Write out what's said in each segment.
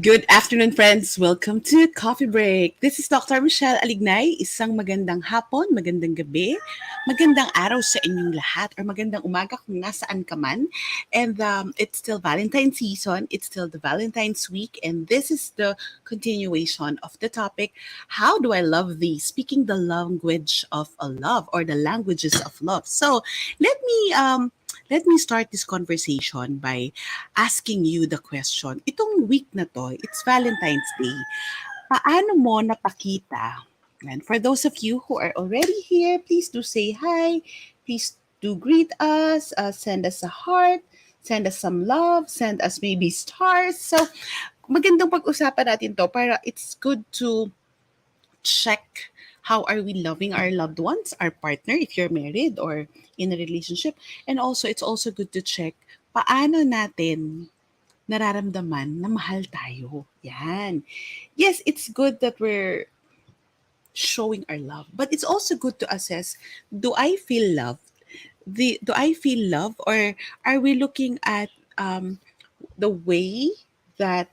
Good afternoon, friends. Welcome to Coffee Break. This is Dr. Michele Alignay. Isang magandang hapon, magandang gabi, magandang araw sa inyong lahat, or magandang umaga kung nasaan ka man. And it's still Valentine's season. It's still the Valentine's week. And this is the continuation of the topic, how do I love thee? Speaking the language of a love or the languages of love. So let me start this conversation by asking you the question. Itong week na to, it's Valentine's Day. Paano mo napakita? And for those of you who are already here, please do say hi. Please do greet us. Send us a heart. Send us some love. Send us maybe stars. So, magandang pag-usapan natin to para it's good to check how are we loving our loved ones, our partner, if you're married or in a relationship. And also, it's also good to check paano natin nararamdaman na mahal tayo. Yan. Yes, it's good that we're showing our love, but it's also good to assess, do I feel loved? Do I feel love, or are we looking at the way that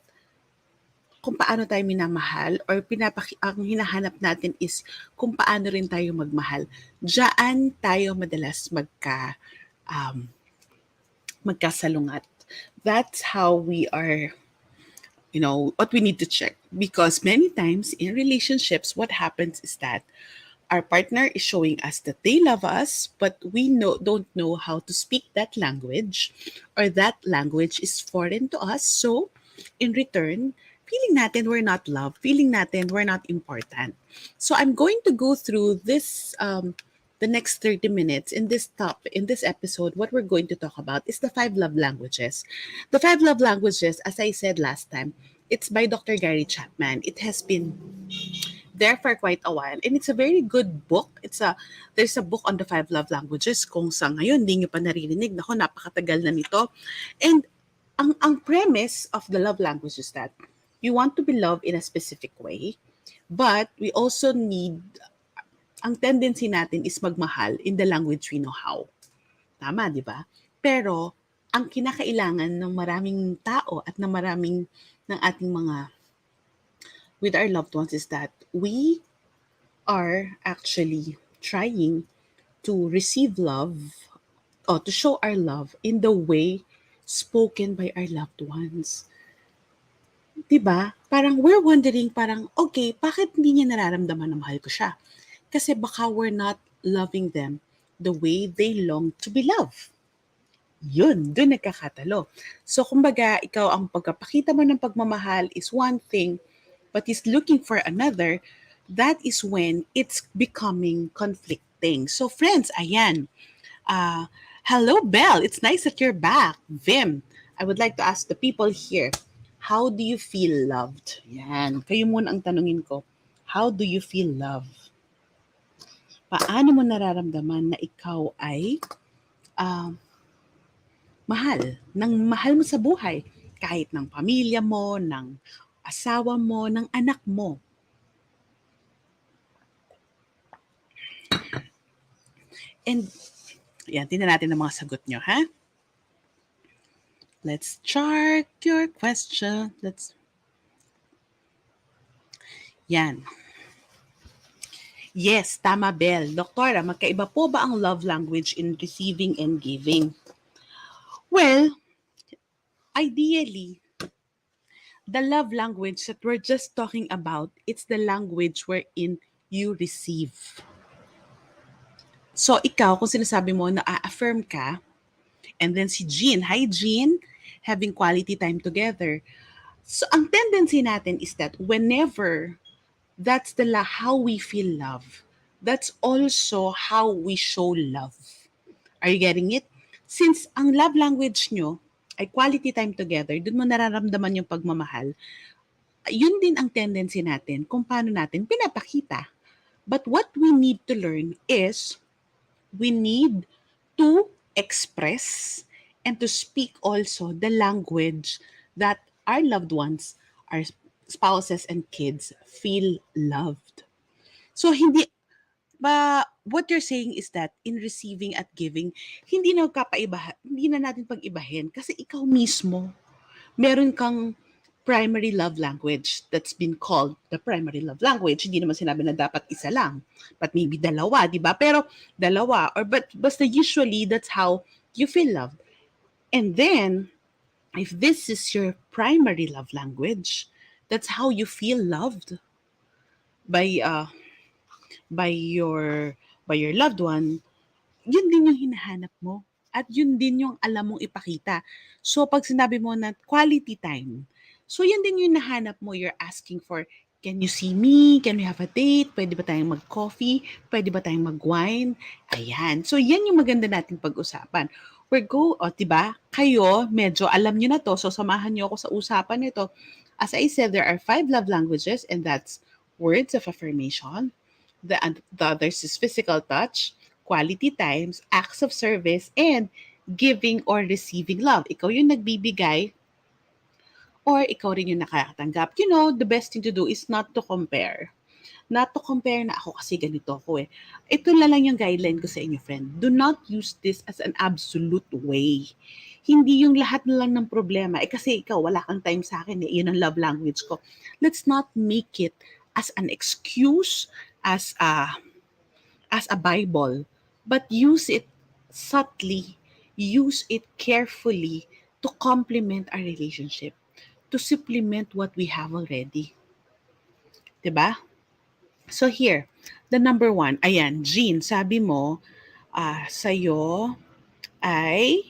kung paano tayo minamahal, or ang hinahanap natin is kung paano rin tayo magmahal. Diyan tayo madalas magkasalungat. That's how we are, what we need to check. Because many times in relationships, what happens is that our partner is showing us that they love us, but don't know how to speak that language, or that language is foreign to us. So, in return, feeling natin we're not loved, feeling natin we're not important. So, I'm going to go through this the next 30 minutes in this episode. What we're going to talk about is the five love languages. The five love languages, as I said last time, it's by Dr. Gary Chapman. It has been there for quite a while, and it's a very good book. There's a book on the five love languages. Kung sa ngayon hindi niyo pa naririnig, nako, napakatagal na nito. And ang premise of the love language is that you want to be loved in a specific way, but we also need, ang tendency natin is magmahal in the language we know how. Tama, di ba? Pero ang kinakailangan ng maraming tao at ng maraming ng ating mga with our loved ones is that we are actually trying to receive love, or to show our love in the way spoken by our loved ones. 'Di ba? Parang we're wondering, parang, okay, bakit hindi niya nararamdaman na mahal ko siya? Kasi baka we're not loving them the way they long to be loved. Yun, dun nagkakatalo. So, kumbaga, ikaw, ang pagkapakita mo ng pagmamahal is one thing, but is looking for another, that is when it's becoming conflicting. So, friends, ayan. Uh, Hello, Belle. It's nice that you're back. Vim, I would like to ask the people here, how do you feel loved? Yan. Kayo muna ang tanungin ko. How do you feel loved? Paano mo nararamdaman na ikaw ay uh, mahal mo sa buhay, kahit ng pamilya mo, ng asawa mo, ng anak mo. And, yan, tingnan natin ang mga sagot nyo, ha? Let's chart your question. Yan. Yes, tama, Bel. Doktora, magkaiba po ba ang love language in receiving and giving? Well, ideally, the love language that we're just talking about, it's the language wherein you receive. So, ikaw, kung sinasabi mo na affirm ka, and then si Jean, hi Jean, having quality time together. So, ang tendency natin is that whenever that's how we feel love, that's also how we show love. Are you getting it? Since ang love language nyo ay quality time together, dun mo nararamdaman yung pagmamahal, yun din ang tendency natin kung paano natin pinapakita. But what we need to learn is we need to express and to speak also the language that our loved ones, our spouses and kids feel loved. So what you're saying is that in receiving at giving, hindi na natin pag-ibahin kasi ikaw mismo, meron kang primary love language that's been called the primary love language. Hindi naman sinabi na dapat isa lang, but maybe dalawa, di ba? Pero dalawa, or but basta usually that's how you feel loved. And then, if this is your primary love language, that's how you feel loved by by your by your loved one, yun din yung hinahanap mo at yun din yung alam mong ipakita. So pag sinabi mo na quality time, so yun din yung nahanap mo, you're asking for, can you see me? Can we have a date? Pwede ba tayong mag-coffee? Pwede ba tayong mag-wine? Ayan. So yan yung maganda nating pag-usapan. O diba? Kayo, medyo alam nyo na to, so samahan nyo ako sa usapan nito. As I said, there are 5 love languages, and that's words of affirmation. The others is physical touch, quality times, acts of service, and giving or receiving love. Ikaw yung nagbibigay or ikaw rin yung nakakatanggap. You know, the best thing to do is not to compare. Not to compare na ako kasi ganito ako eh. Ito na lang yung guideline ko sa inyo, friend. Do not use this as an absolute way. Hindi yung lahat na lang ng problema. Eh kasi ikaw, wala kang time sa akin eh. Yun ang love language ko. Let's not make it as an excuse, as a Bible, but use it subtly, use it carefully to complement our relationship, to supplement what we have already. 'Di ba? So here, the number one, ayan, Jean, sabi mo, sa'yo ay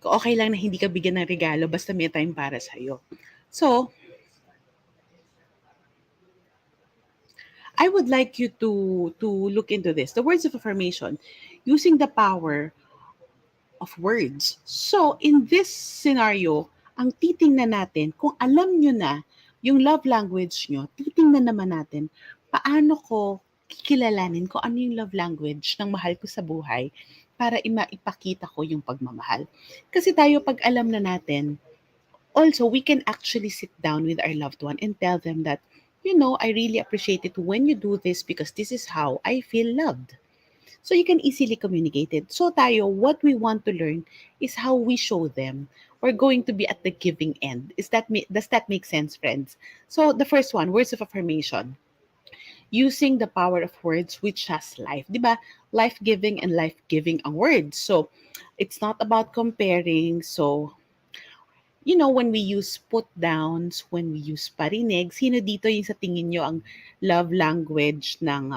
okay lang na hindi ka bigyan ng regalo basta may time para sa'yo. So, I would like you to look into this. The words of affirmation, using the power of words. So, in this scenario, ang titingnan natin, kung alam nyo na yung love language nyo, titingnan naman natin, paano ko kikilalanin ko ano yung love language ng mahal ko sa buhay para maipakita ko yung pagmamahal. Kasi tayo, pag alam na natin, also, we can actually sit down with our loved one and tell them that, I really appreciate it when you do this because this is how I feel loved. So you can easily communicate it. So tayo, what we want to learn is how we show them. We're going to be at the giving end. Does that make sense, friends? So the first one, words of affirmation. Using the power of words which has life. Diba? Life-giving and life-giving ang words. So it's not about comparing. So when we use put downs, when we use parinig, sino dito yung sa tingin nyo ang love language ng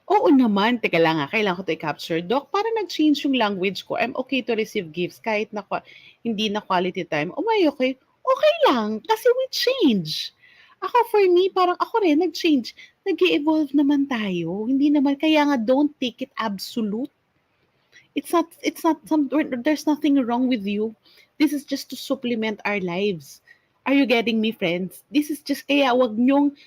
Oo naman. Teka lang kailangan ko 'to i-capture. Doc, parang nag-change yung language ko. I'm okay to receive gifts kahit na hindi na quality time. Oh, may okay. Okay lang kasi we change. Ako for me, parang ako rin nag-change. Nag-e-evolve naman tayo. Hindi naman kaya nga don't take it absolute. It's not there's nothing wrong with you. This is just to supplement our lives. Are you getting me, friends? This is just kaya wag niyong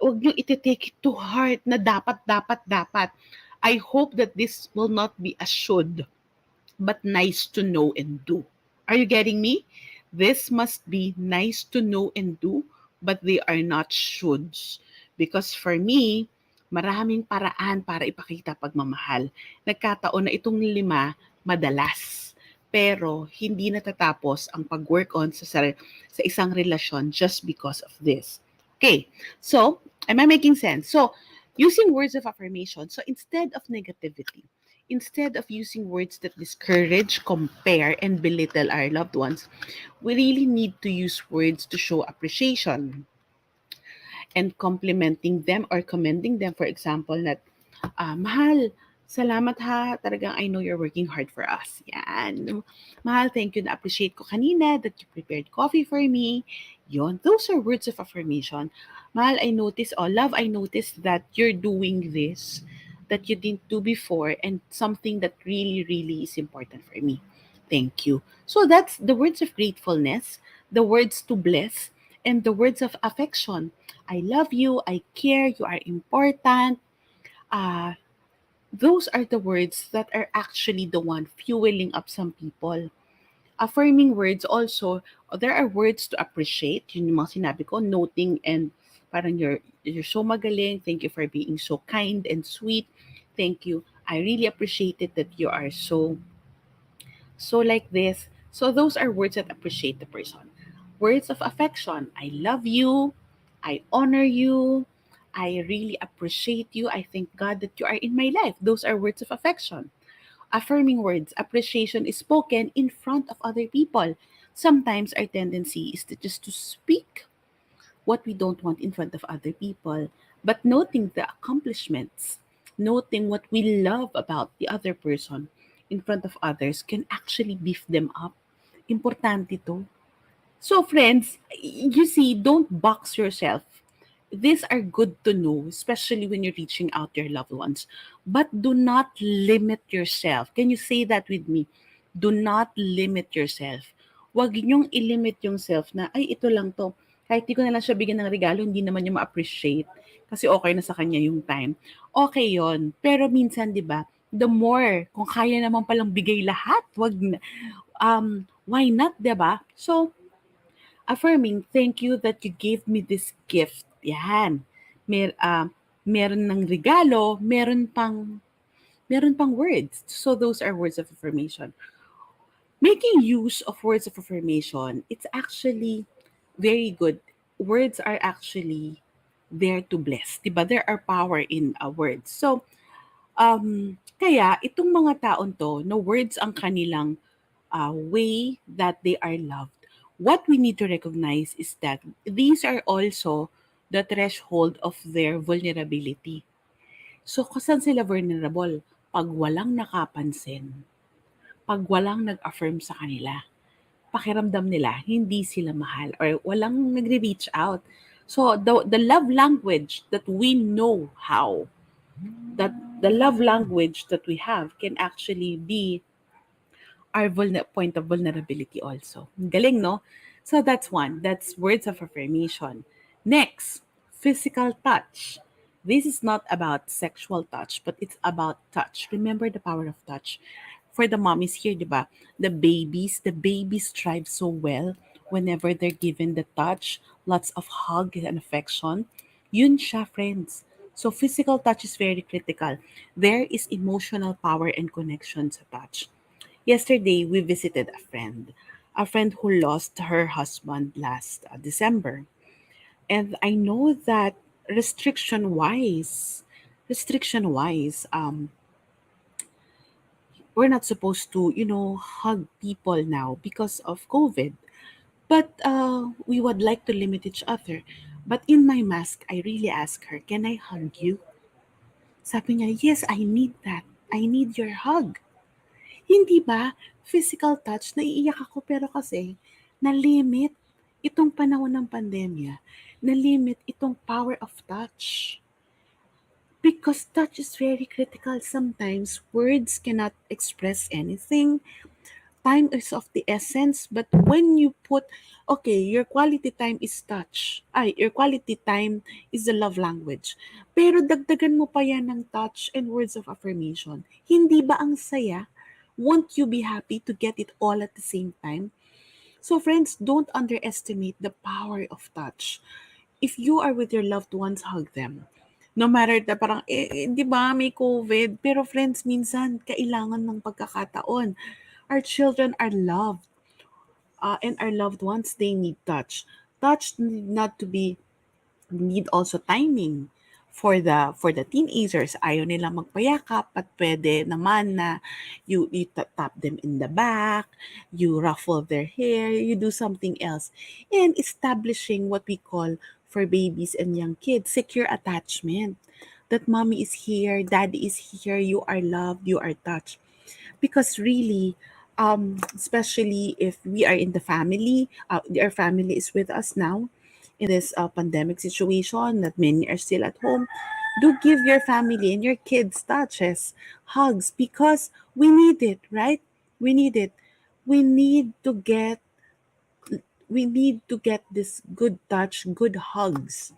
ite-take it to heart na dapat, dapat, dapat. I hope that this will not be a should, but nice to know and do. Are you getting me? This must be nice to know and do, but they are not shoulds. Because for me, maraming paraan para ipakita pagmamahal. Nagkataon na itong 5 madalas. Pero hindi natatapos ang pag-work on sa isang relasyon just because of this. Okay, so, am I making sense? So, using words of affirmation, so instead of negativity, instead of using words that discourage, compare, and belittle our loved ones, we really need to use words to show appreciation and complimenting them or commending them. For example, that, mahal, salamat ha, talagang I know you're working hard for us. Yan. Mahal, thank you, na-appreciate ko kanina that you prepared coffee for me. Yon, those are words of affirmation. Mahal, love, I noticed that you're doing this that you didn't do before and something that really, really is important for me. Thank you. So that's the words of gratefulness, the words to bless, and the words of affection. I love you, I care, you are important. Uh, those are the words that are actually the one fueling up some people. Affirming words also, there are words to appreciate. Yun yung mga sinabi ko, noting and parang you're so magaling. Thank you for being so kind and sweet. Thank you. I really appreciate it that you are so like this. So those are words that appreciate the person. Words of affection. I love you. I honor you. I really appreciate you. I thank God that you are in my life. Those are words of affection. Affirming words. Appreciation is spoken in front of other people. Sometimes our tendency is to just to speak what we don't want in front of other people, but noting the accomplishments, noting what we love about the other person in front of others can actually beef them up. Importante to. So, friends, you see, don't box yourself. These are good to know, especially when you're reaching out to your loved ones. But do not limit yourself. Can you say that with me? Do not limit yourself. Huwag niyong ilimit yung self na, ay, ito lang to. Kahit di ko na lang siya bigyan ng regalo, hindi naman niya ma-appreciate. Kasi okay na sa kanya yung time. Okay yon. Pero minsan, di ba, the more, kung kaya naman palang bigay lahat, wag na, why not, di ba? So, affirming, thank you that you gave me this gift. Yan. Meron ng regalo, meron pang words. So those are words of affirmation. Making use of words of affirmation, it's actually very good. Words are actually there to bless. Diba? There are power in words. So, kaya itong mga taon to, no words ang kanilang way that they are loved. What we need to recognize is that these are also the threshold of their vulnerability. So, kung saan sila vulnerable? Pag walang nakapansin, pag walang nag-affirm sa kanila, pakiramdam nila hindi sila mahal or walang nagre-reach out. So, the love language that we know how, that the love language that we have can actually be our point of vulnerability also. Galing, no? So that's one. That's words of affirmation. Next, physical touch. This is not about sexual touch, but it's about touch. Remember the power of touch. For the mommies here, diba? The babies thrive so well whenever they're given the touch, lots of hug and affection. Yun siya, friends. So physical touch is very critical. There is emotional power and connection sa touch. Yesterday, we visited a friend who lost her husband last December. And I know that restriction wise, we're not supposed to, hug people now because of COVID. But we would like to limit each other. But in my mask, I really asked her, can I hug you? Sabi niya, yes, I need that. I need your hug. Hindi ba, physical touch, naiiyak ako pero kasi na-limit itong panahon ng pandemya, na-limit itong power of touch. Because touch is very critical sometimes. Words cannot express anything. Time is of the essence, but when you put, okay, your quality time is touch. Your quality time is the love language. Pero dagdagan mo pa yan ng touch and words of affirmation. Hindi ba ang saya? Won't you be happy to get it all at the same time? So friends, don't underestimate the power of touch. If you are with your loved ones, hug them. No matter na parang, di ba, may COVID. Pero friends, minsan, kailangan ng pagkakataon. Our children are loved. And our loved ones, they need touch. Touch need not to be, need also timing. For the teenagers, ayaw nilang magpayakap at pwede naman na you tap them in the back, you ruffle their hair, you do something else. And establishing what we call for babies and young kids, secure attachment. That mommy is here, daddy is here, you are loved, you are touched. Because really, especially if we are in the family, our family is with us now in this pandemic situation that many are still at home, do give your family and your kids touches, hugs, because we need it, right? We need it. We need to get this good touch, good hugs.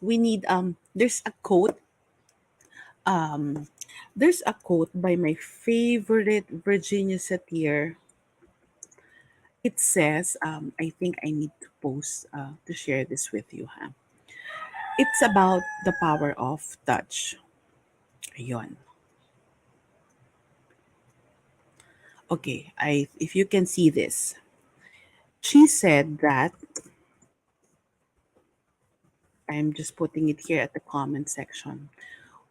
We need um there's a quote by my favorite Virginia Satir. It says, I think I need to post to share this with you. Ha? It's about the power of touch. Ayun. Okay, I if you can see this. She said that I'm just putting it here at the comment section.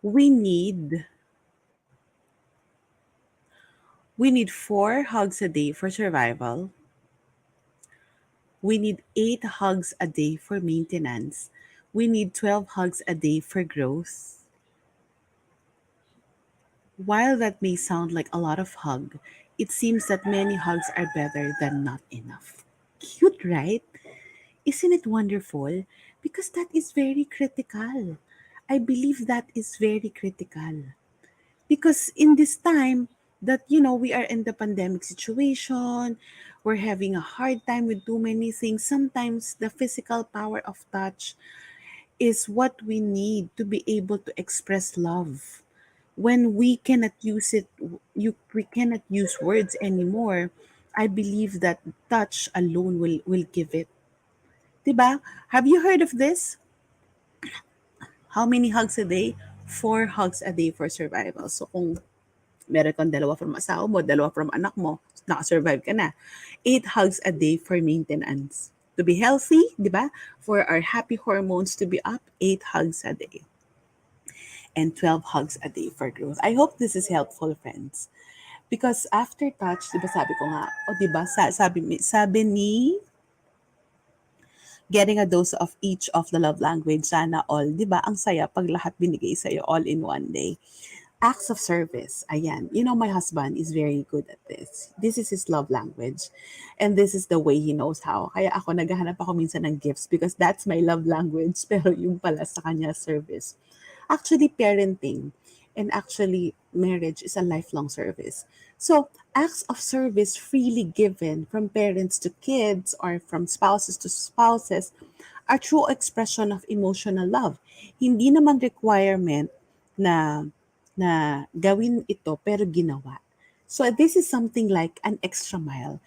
We need we need 4 hugs a day for survival. We need 8 hugs a day for maintenance. We need 12 hugs a day for growth. While that may sound like a lot of hug, it seems that many hugs are better than not enough. Cute, right? Isn't it wonderful? Because that is very critical. I believe that is very critical. Because in this time that, we are in the pandemic situation, we're having a hard time with too many things. Sometimes the physical power of touch is what we need to be able to express love. When we cannot use it, we cannot use words anymore. I believe that touch alone will give it. Diba? Have you heard of this? How many hugs a day? 4 hugs a day for survival. So kung meron kang dalawa from asawa mo, dalawa from anak mo, nakasurvive ka na. 8 hugs a day for maintenance. To be healthy, di ba? For our happy hormones to be up, 8 hugs a day. And 12 hugs a day for growth. I hope this is helpful, friends. Because after touch, di ba sabi ko nga, o di ba, sabi ni getting a dose of each of the love language, sana all, di ba, ang saya pag lahat binigay sa'yo all in one day. Acts of service, ayan. My husband is very good at this. This is his love language. And this is the way he knows how. Kaya ako, naghahanap ako minsan ng gifts because that's my love language. Pero yung pala sa kanya, service. Actually, parenting and actually marriage is a lifelong service. So, acts of service freely given from parents to kids or from spouses to spouses are true expression of emotional love. Hindi naman requirement na gawin ito pero ginawa. So this is something like an extra mile.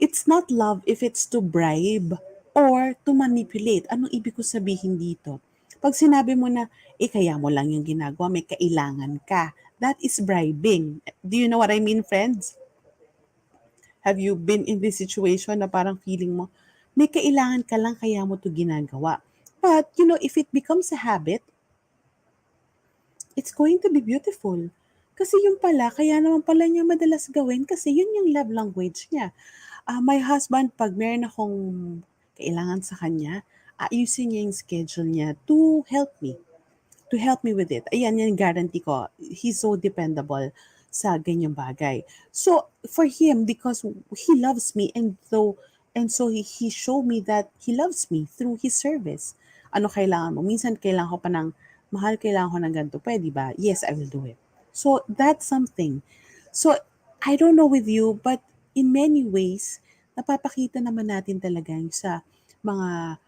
It's not love if it's to bribe or to manipulate. Anong ibig ko sabihin dito? Pag sinabi mo na, kaya mo lang yung ginagawa, may kailangan ka. That is bribing. Do you know what I mean, friends? Have you been in this situation na parang feeling mo, may kailangan ka lang kaya mo to ginagawa. But, if it becomes a habit, it's going to be beautiful. Kasi yung pala, kaya naman pala niya madalas gawin kasi yun yung love language niya. My husband, pag meron akong kailangan sa kanya, ayusin niya yung schedule niya to help me with it. Ayan, yan guarantee ko. He's so dependable sa ganyang bagay. So, for him, because he loves me and so he showed me that he loves me through his service. Ano kailangan mo? Minsan kailangan ko pa ng, mahal, kailangan ko ng ganito. Pwede ba? Yes, I will do it. So, that's something. So, I don't know with you, but in many ways, napapakita naman natin talaga yung sa mga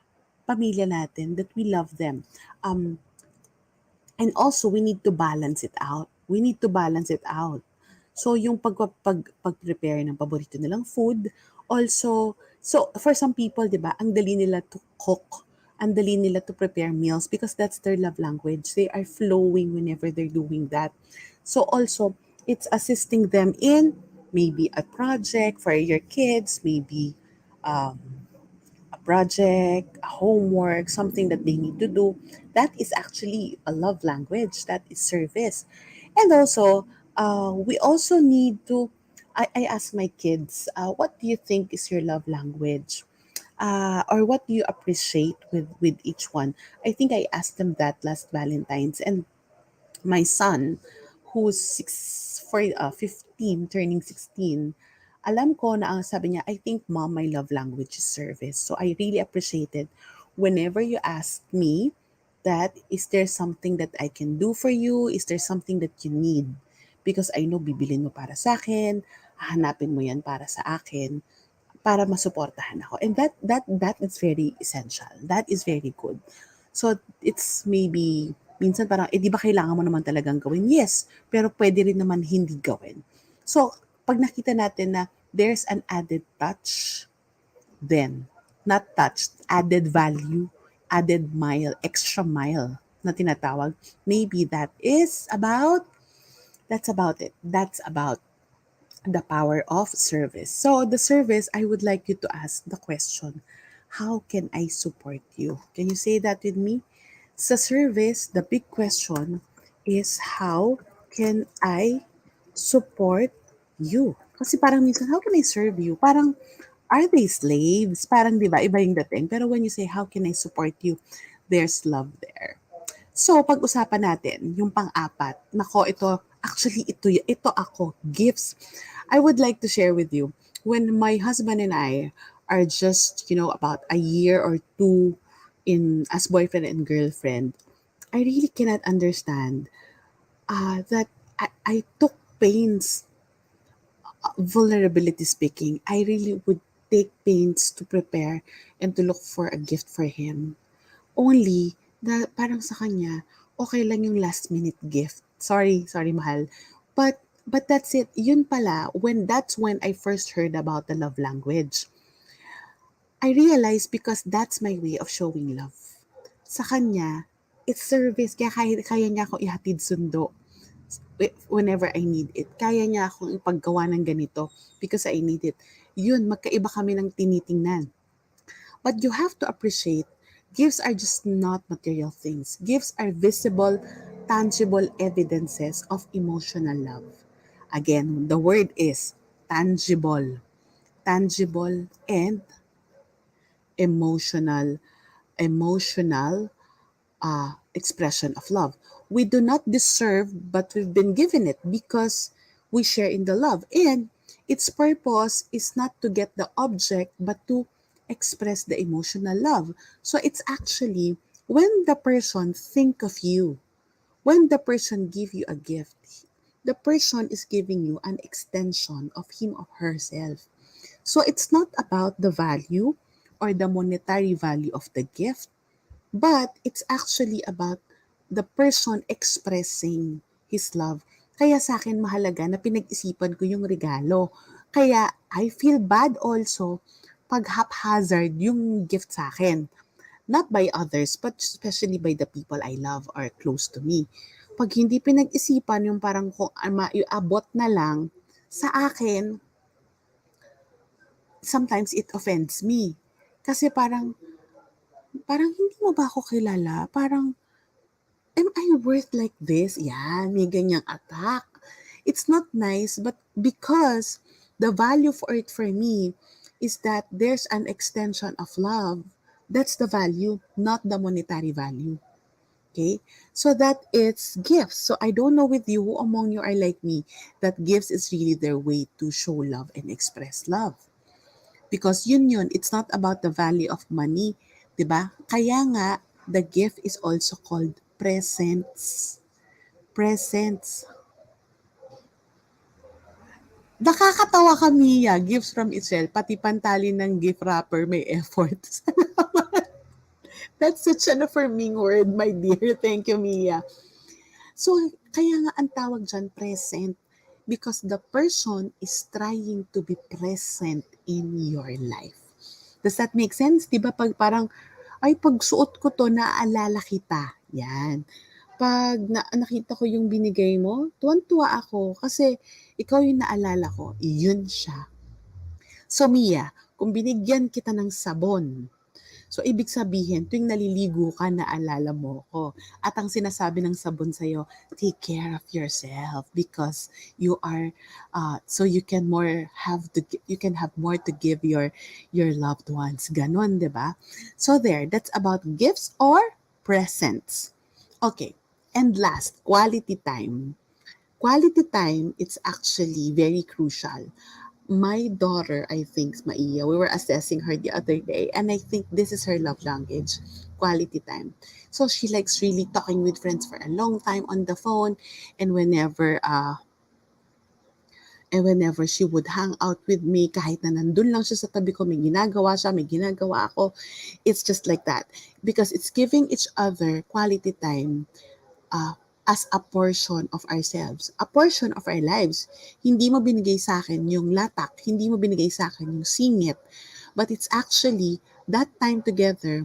pamilya natin that we love them. And also, we need to balance it out. We need to balance it out. So, yung pag-prepare ng paborito nilang food, also, so for some people, di ba, ang dali nila to cook, ang dali nila to prepare meals because that's their love language. They are flowing whenever they're doing that. So, also, it's assisting them in maybe a project for your kids, maybe a project, a homework, something that they need to do, that is actually a love language. That is service. And also, we also need to, I ask my kids, what do you think is your love language? Or what do you appreciate with each one? I think I asked them that last Valentine's. And my son, who's 15, turning 16, alam ko na ang sabi niya, I think mom, my love language is service. So I really appreciate it whenever you ask me that, is there something that I can do for you? Is there something that you need? Because I know bibilin mo para sa akin, hahanapin mo yan para sa akin, para masuportahan ako. And that is very essential. That is very good. So it's maybe minsan parang di ba kailangan mo naman talagang gawin? Yes, pero pwede rin naman hindi gawin. So pag nakita natin na there's an added touch, then not touch, added value, added mile, extra mile na tinatawag, maybe that's about it. That's about the power of service. So, the service, I would like you to ask the question, how can I support you? Can you say that with me? Sa service, the big question is, how can I support you? Kasi parang minsan, how can I serve you? Parang, are they slaves? Parang, di ba, iba yung dating. Pero when you say, how can I support you? There's love there. So, pag-usapan natin, yung pang-apat. Nako, ito ako, gifts. I would like to share with you, when my husband and I are just, about a year or two in as boyfriend and girlfriend, I really cannot understand that I took pains, vulnerability speaking. I really would take pains to prepare and to look for a gift for him. Only na parang sa kanya, okay lang yung last minute gift. Sorry mahal. But that's it. Yun pala, that's when I first heard about the love language. I realized because that's my way of showing love. Sa kanya, it's service. Kaya niya akong ihatid sundo whenever I need it. Kaya niya akong ipaggawa ng ganito because I need it. Yun, magkaiba kami ng tinitingnan. But you have to appreciate, gifts are just not material things. Gifts are visible, tangible evidences of emotional love. Again, the word is tangible. Tangible and emotional. Emotional expression of love. We do not deserve, but we've been given it because we share in the love. And its purpose is not to get the object, but to express the emotional love. So it's actually when the person think of you, when the person give you a gift, the person is giving you an extension of him or herself. So it's not about the value or the monetary value of the gift, but it's actually about the person expressing his love. Kaya sa akin mahalaga na pinag-isipan ko yung regalo. Kaya I feel bad also pag haphazard yung gift sa akin. Not by others, but especially by the people I love or close to me. Pag hindi pinag-isipan yung parang kung maiabot na lang, sa akin, sometimes it offends me. Kasi parang hindi mo ba ako kilala? Parang am I worth like this? Yan, may ganyang attack. It's not nice, but because the value for it for me is that there's an extension of love. That's the value, not the monetary value. Okay? So that it's gifts. So I don't know with you who among you are like me that gifts is really their way to show love and express love. Because yun, it's not about the value of money, 'di ba? Kaya nga the gift is also called presents. Presents. Nakakatawa ka, Mia. Gifts from Michele. Pati pantalin ng gift wrapper may effort. That's such an affirming word, my dear. Thank you, Mia. So, kaya nga ang tawag dyan, present. Because the person is trying to be present in your life. Does that make sense? Di ba pag parang, ay pag suot ko to, naaalala kita. Yan. Pag nakita ko yung binigay mo, tuwan-tuwa ako kasi ikaw yung naalala ko. Yun siya. So Mia, kung binigyan kita ng sabon, so ibig sabihin, tuwing naliligo ka, naalala mo ko. At ang sinasabi ng sabon sa'yo, take care of yourself because you are, so you can you can have more to give your loved ones. Ganon, di ba? So there, that's about gifts or presents. Okay. And last, quality time. Quality time, it's actually very crucial. My daughter, I think, Maiya, we were assessing her the other day, and I think this is her love language, quality time. So she likes really talking with friends for a long time on the phone, and whenever she would hang out with me, kahit na nandun lang siya sa tabi ko, may ginagawa siya, may ginagawa ako, it's just like that. Because it's giving each other quality time uh, as a portion of ourselves, a portion of our lives. Hindi mo binigay sa akin yung latak, hindi mo binigay sa akin yung singit, but it's actually that time together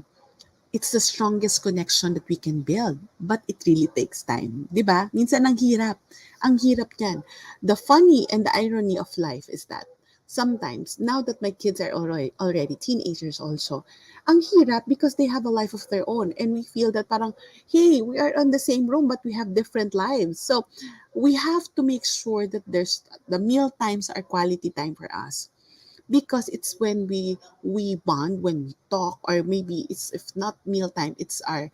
it's the strongest connection that we can build. But it really takes time. 'Di ba? Minsan ang hirap. Ang hirap niyan. The funny and the irony of life is that sometimes, now that my kids are already teenagers also, ang hirap because they have a life of their own. And we feel that parang, hey, we are on the same room but we have different lives. So we have to make sure that there's the meal times are quality time for us, because it's when we bond, when we talk, or maybe it's, if not mealtime, it's our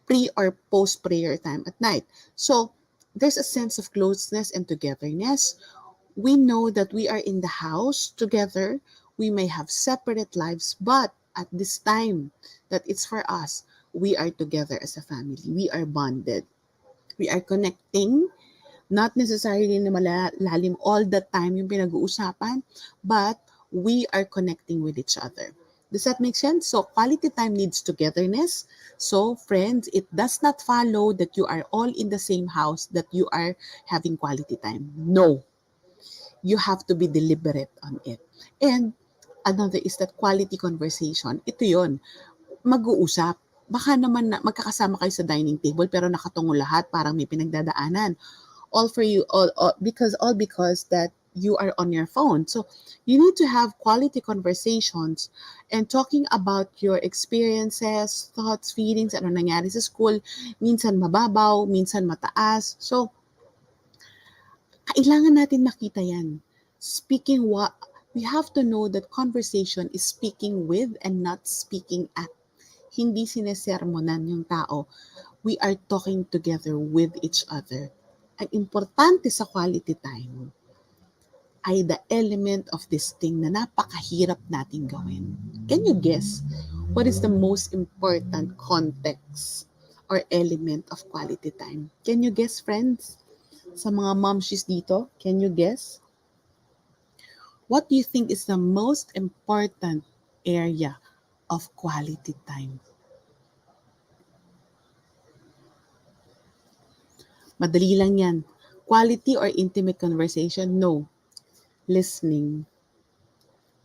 pre or post prayer time at night. So there's a sense of closeness and togetherness. We know that we are in the house together. We may have separate lives, but at this time that it's for us, we are together as a family. We are bonded. We are connecting. Not necessarily na malalim all the time yung pinag-uusapan, but we are connecting with each other. Does that make sense? So quality time needs togetherness. So friends, it does not follow that you are all in the same house that you are having quality time. No, you have to be deliberate on it. And another is that quality conversation. Ito yon, mag-uusap. Baka naman na magkakasama kayo sa dining table pero nakatungo lahat, parang may pinagdadaanan. All for you, all because that you are on your phone. So you need to have quality conversations and talking about your experiences, thoughts, feelings, ano nangyari sa school. Minsan mababaw, minsan mataas. So kailangan natin makita yan. Speaking what We have to know that conversation is speaking with and not speaking at. Hindi sinesermonan yung tao. We are talking together with each other. Ang importante sa quality time ay the element of this thing na napakahirap nating gawin. Can you guess what is the most important context or element of quality time? Can you guess, friends? Sa mga momshies dito, can you guess? What do you think is the most important area of quality time? Madali lang yan. Quality or intimate conversation? No. Listening.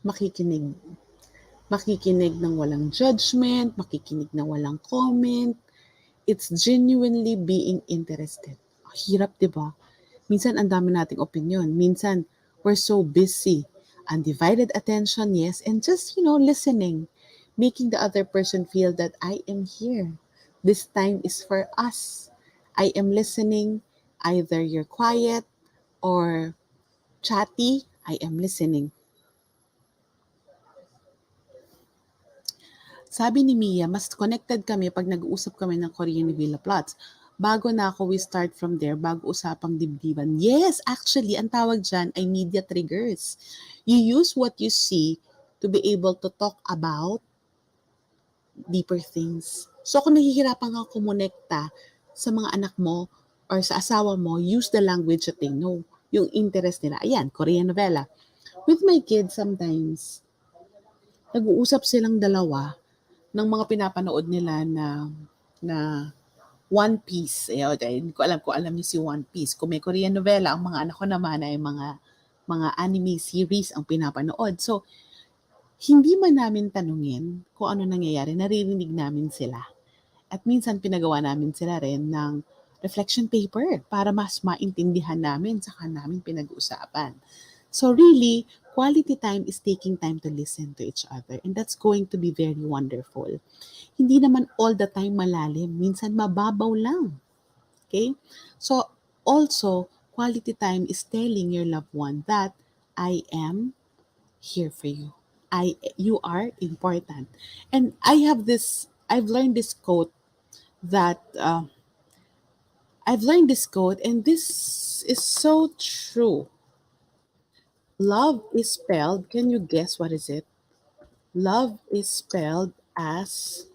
Makikinig. Makikinig ng walang judgment, makikinig ng walang comment. It's genuinely being interested. Hirap, di ba? Minsan ang dami nating opinion. Minsan, we're so busy. Undivided attention, yes, and just, listening. Making the other person feel that I am here. This time is for us. I am listening. Either you're quiet or chatty, I am listening. Sabi ni Mia, mas connected kami pag nag-uusap kami ng Korean Villa plots. Bago na ako, we start from there, bago usapang dibdiban. Yes, actually, ang tawag dyan ay media triggers. You use what you see to be able to talk about deeper things. So kung nahihirapan kang kumonekta sa mga anak mo or sa asawa mo, use the language that they know. Yung interest nila. Ayan, Korean novela. With my kids, sometimes, nag-uusap silang dalawa ng mga pinapanood nila na One Piece. Hindi ko alam kung alam niyo si One Piece. Kung may Korean novela, ang mga anak ko naman ay mga anime series ang pinapanood. So, hindi man namin tanungin kung ano nangyayari, naririnig namin sila. At minsan pinagawa namin sila rin ng reflection paper para mas maintindihan namin saka namin pinag-uusapan. So really, quality time is taking time to listen to each other, and that's going to be very wonderful. Hindi naman all the time malalim, minsan mababaw lang. Okay? So also, quality time is telling your loved one that I am here for you. You are important. And I've learned this quote that I've learned this quote, and this is so true. Love is spelled, can you guess what is it? Love is spelled as,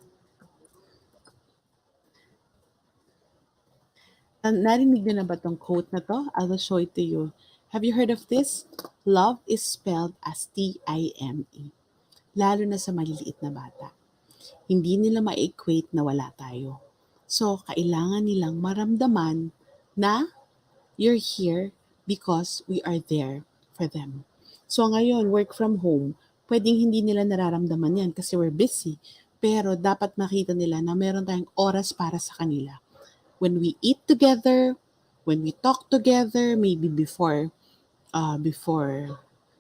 narinig niyo na ba tong quote na to? I will show it to you. Have you heard of this? Love is spelled as Time. Lalo na sa maliliit na bata. Hindi nila ma-equate na wala tayo. So, kailangan nilang maramdaman na you're here because we are there for them. So ngayon, work from home, pwedeng hindi nila nararamdaman yan kasi we're busy. Pero dapat makita nila na meron tayong oras para sa kanila. When we eat together, when we talk together, maybe before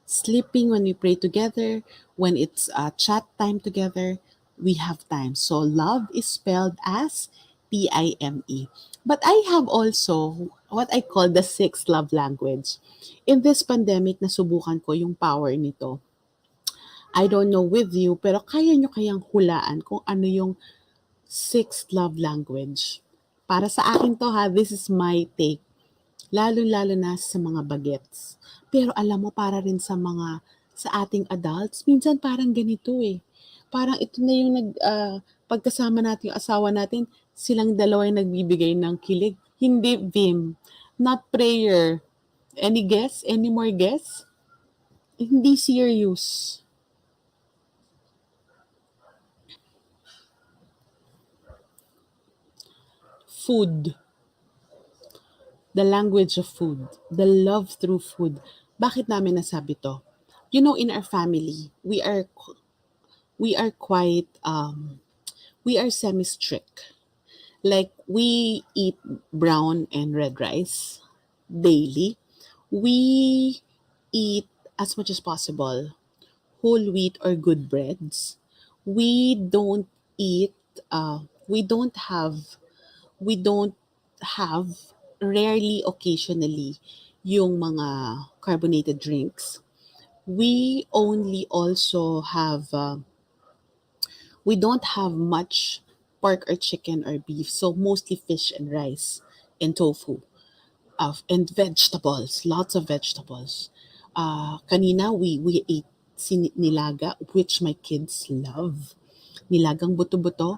sleeping, when we pray together, when it's chat time together, we have time. So love is spelled as Time. But I have also what I call the sixth love language. In this pandemic, nasubukan ko yung power nito. I don't know with you, pero kaya nyo kayang hulaan kung ano yung sixth love language. Para sa akin to ha, this is my take. Lalo-lalo na sa mga bagets. Pero alam mo, para rin sa ating adults, minsan parang ganito eh. Parang ito na yung pagkasama natin yung asawa natin, silang dalawa yung nagbibigay ng kilig. Hindi Vim, not prayer. Any guess? Any more guess? Hindi serious. Food. The language of food. The love through food. Bakit namin nasabi to? You know, in our family, we are quite we are semi strict. Like we eat brown and red rice daily. We eat as much as possible whole wheat or good breads. We don't eat we don't have we don't have rarely occasionally yung mga carbonated drinks. We only also have we don't have much pork or chicken or beef, so mostly fish and rice and tofu. And vegetables, lots of vegetables. Kanina we ate nilaga, which my kids love. Nilagang buto-buto,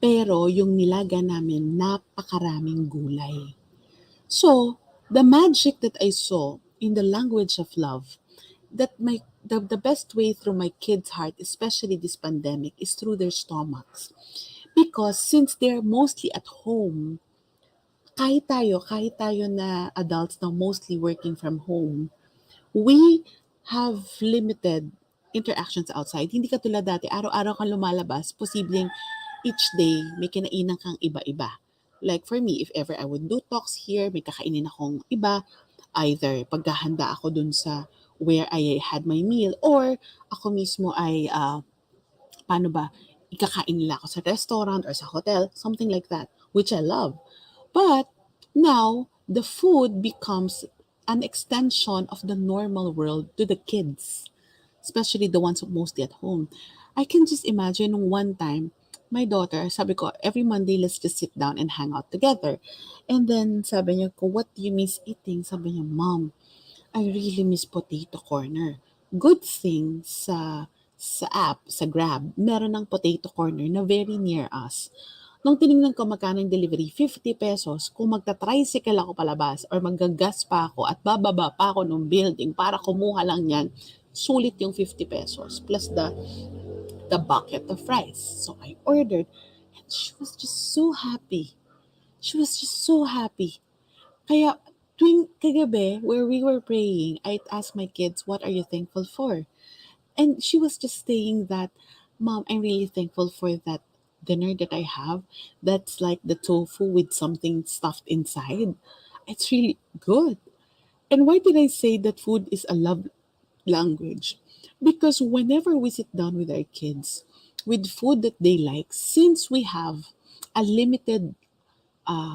pero yung nilaga namin napakaraming gulay. So, the magic that I saw in the language of love, that the best way through my kids' heart, especially this pandemic, is through their stomachs. Because since they're mostly at home, kahit tayo na adults na mostly working from home, we have limited interactions outside. Hindi katulad dati, araw-araw kang lumalabas, posibleng each day may kinainan kang iba-iba. Like for me, if ever I would do talks here, may kakainin akong iba, either paghahanda ako dun sa where I had my meal, or ako mismo ay paano ba, ikakain nila ako sa restaurant or sa hotel, something like that, which I love. But now, the food becomes an extension of the normal world to the kids, especially the ones mostly at home. I can just imagine one time, my daughter, sabi ko, every Monday, let's just sit down and hang out together. And then sabi niya ko, what do you miss eating? Sabi niya, Mom, I really miss potato corner. Good thing sa app, sa Grab, meron ng potato corner na very near us. Nung tiningnan ko magkano yung delivery, 50 pesos, kung magta-tricycle ako palabas or maggagas pa ako at bababa pa ako ng building para kumuha lang yan, sulit yung 50 pesos plus the bucket of rice. So I ordered and she was just so happy. She was just so happy. Kaya tuwing kagabi, where we were praying, I'd ask my kids, what are you thankful for? And she was just saying that, Mom, I'm really thankful for that dinner that I have. That's like the tofu with something stuffed inside. It's really good. And why did I say that food is a love language? Because whenever we sit down with our kids with food that they like, since we have a limited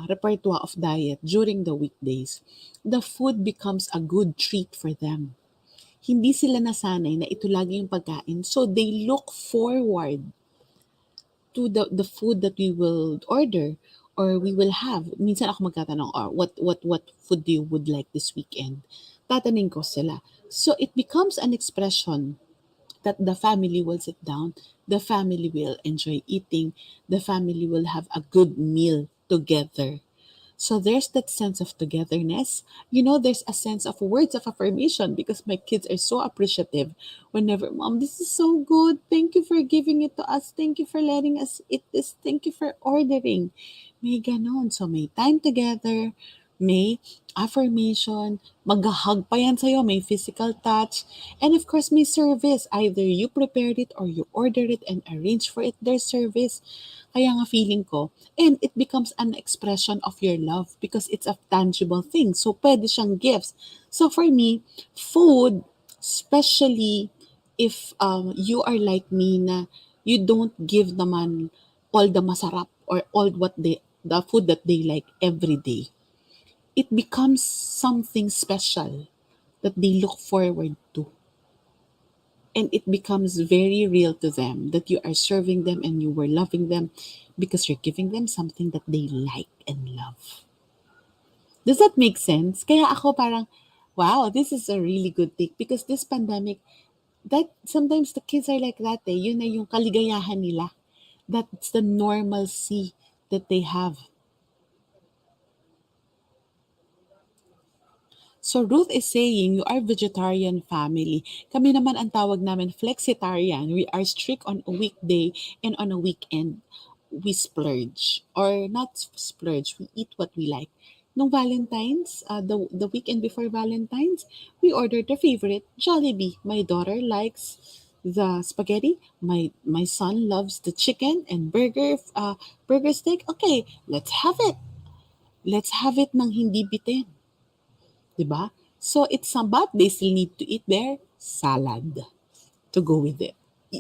repertoire of diet during the weekdays, the food becomes a good treat for them. Hindi sila nasanay na ito lagi yung pagkain. So they look forward to the food that we will order or we will have. Minsan ako magtatanong, what food do you would like this weekend? Tataning ko sila. So it becomes an expression that the family will sit down, the family will enjoy eating, the family will have a good meal together. So there's that sense of togetherness. You know, there's a sense of words of affirmation because my kids are so appreciative whenever, Mom, this is so good. Thank you for giving it to us. Thank you for letting us eat this. Thank you for ordering. May ganon. So may time together. May affirmation, mag-hug pa yan sa'yo, may physical touch, and of course, may service. Either you prepared it or you ordered it and arranged for it, their service. Kaya nga feeling ko, and it becomes an expression of your love because it's a tangible thing. So, pwede siyang gifts. So, for me, food, especially if you are like me na you don't give naman all the masarap or all what the food that they like every day, it becomes something special that they look forward to. And it becomes very real to them that you are serving them and you were loving them because you're giving them something that they like and love. Does that make sense? Kaya ako parang, wow, this is a really good thing because this pandemic, that sometimes the kids are like that eh. Yun na yung kaligayahan nila. That's the normalcy that they have. So Ruth is saying, you are vegetarian family. Kami naman ang tawag namin flexitarian. We are strict on a weekday and on a weekend. We splurge. Or not splurge, we eat what we like. Nung Valentine's, the weekend before Valentine's, we ordered the favorite, Jollibee. My daughter likes the spaghetti. My son loves the chicken and burger steak. Okay, let's have it. Let's have it ng hindi bitin. 'Di ba? So it's but they still need to eat their salad to go with it.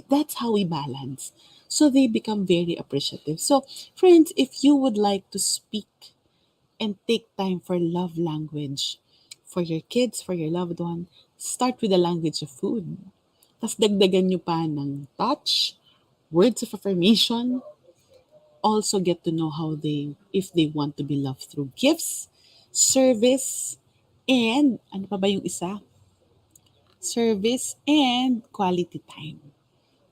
That's how we balance. So they become very appreciative. So friends, if you would like to speak and take time for love language for your kids, for your loved one, start with the language of food. Tapos dagdagan nyo pa ng touch, words of affirmation, also get to know how they, if they want to be loved through gifts, service, and ano pa ba yung isa? Service and quality time.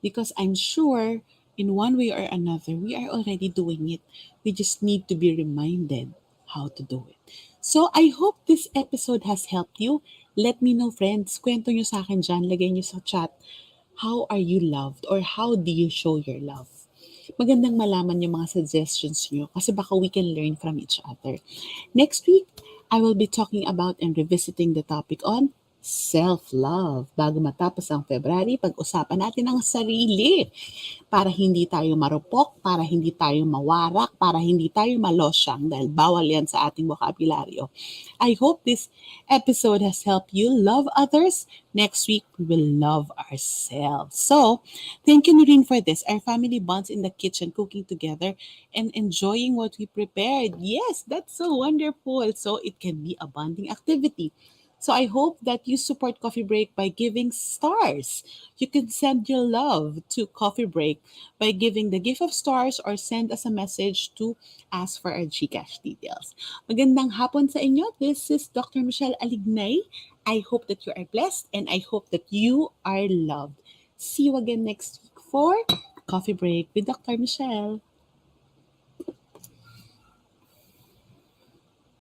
Because I'm sure in one way or another, we are already doing it. We just need to be reminded how to do it. So I hope this episode has helped you. Let me know, friends. Kwento nyo sa akin dyan. Lagay nyo sa chat. How are you loved? Or how do you show your love? Magandang malaman yung mga suggestions nyo kasi baka we can learn from each other. Next week, I will be talking about and revisiting the topic on self-love. Bago matapos ang February, pag-usapan natin ang sarili para hindi tayo marupok, para hindi tayo mawarak, para hindi tayo malosyang dahil bawal yan sa ating bokabularyo. I hope this episode has helped you love others. Next week, we will love ourselves. So, thank you, Noreen, for this. Our family bonds in the kitchen, cooking together and enjoying what we prepared. Yes, that's so wonderful. So, it can be a bonding activity. So I hope that you support Coffee Break by giving stars. You can send your love to Coffee Break by giving the gift of stars or send us a message to ask for our GCash details. Magandang hapon sa inyo. This is Dr. Michele Alignay. I hope that you are blessed and I hope that you are loved. See you again next week for Coffee Break with Dr. Michele.